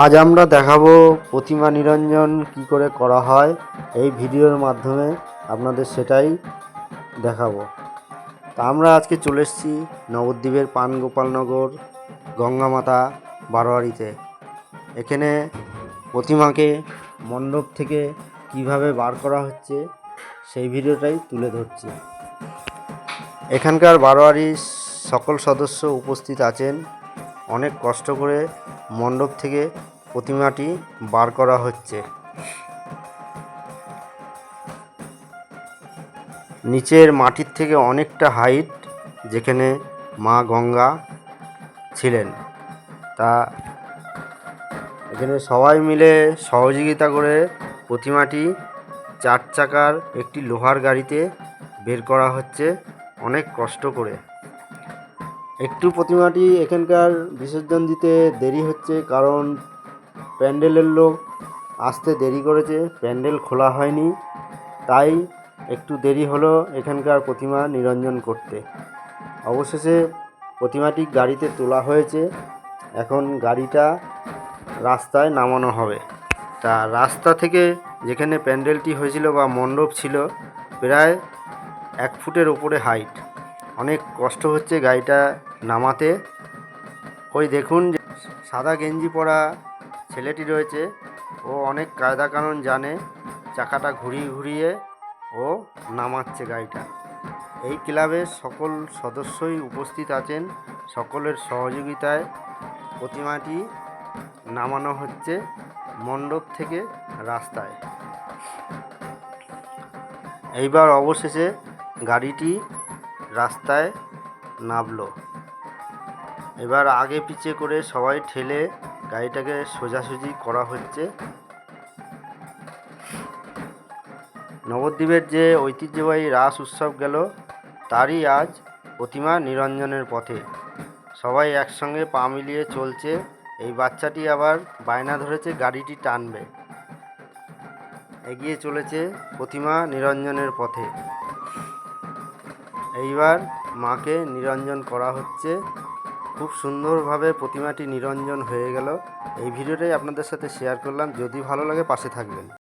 আজ আমরা দেখাবো প্রতিমা নিরঞ্জন কি করে করা হয়। এই ভিডিওর মাধ্যমে আপনাদের সেটাই দেখাবো। তা আমরা আজকে চলে এসেছি নবদ্বীপের পানগোপালনগর গঙ্গামাতা বারোয়ারিতে। এখানে প্রতিমাকে মণ্ডপ থেকে কিভাবে বার করা হচ্ছে সেই ভিডিওটাই তুলে ধরছি। এখানকার বারোয়ারির সকল সদস্য উপস্থিত আছেন। অনেক কষ্ট করে মণ্ডপ থেকে প্রতিমাটি বার করা হচ্ছে। নিচের মাটির থেকে অনেকটা হাইট, যেখানে মা গঙ্গা ছিলেন। তা এখানে সবাই মিলে সহযোগিতা করে প্রতিমাটি 4 চাকার একটি লোহার গাড়িতে বের করা হচ্ছে অনেক কষ্ট করে। একটু প্রতিমাটি এখানকার বিসর্জন দিতে দেরি হচ্ছে, কারণ প্যান্ডেলের লোক আসতে দেরি করেছে, প্যান্ডেল খোলা হয়নি, তাই একটু দেরি হলো এখানকার প্রতিমা নিরঞ্জন করতে। অবশেষে প্রতিমাটি গাড়িতে তোলা হয়েছে, এখন গাড়িটা রাস্তায় নামানো হবে। তা রাস্তা থেকে যেখানে প্যান্ডেলটি হয়েছিল বা মণ্ডপ ছিল, প্রায় 1 ফুটের ওপরে হাইট। অনেক কষ্ট হচ্ছে গাড়িটা নামাতে। ওই দেখুন যে সাদা গেঞ্জি পরা ছেলেটি রয়েছে, ও অনেক কায়দা কানুন জানে, চাকাটা ঘুরিয়ে ঘুরিয়ে ও নামাচ্ছে গাড়িটা। এই ক্লাবের সকল সদস্যই উপস্থিত আছেন, সকলের সহযোগিতায় প্রতিমাটি নামানো হচ্ছে মণ্ডপ থেকে রাস্তায়। এইবার অবশেষে গাড়িটি রাস্তায় নামলো। এবার আগে পিছে করে সবাই ঠেলে গাড়িটাকে সোজাসুজি করা হচ্ছে। নবদ্বীপের যে ঐতিহ্যবাহী রাস উৎসব গেল, তারই আজ প্রতিমা নিরঞ্জনের পথে সবাই একসঙ্গে পা মিলিয়ে চলছে। এই বাচ্চাটি আবার বায়না ধরেছে গাড়িটি টানবে। এগিয়ে চলেছে প্রতিমা নিরঞ্জনের পথে। এইবার মাকে নিরঞ্জন করা হচ্ছে। খুব সুন্দরভাবে প্রতিমাটি নিরঞ্জন হয়ে গেল। এই ভিডিওটাই আপনাদের সাথে শেয়ার করলাম। যদি ভালো লাগে পাশে থাকবেন।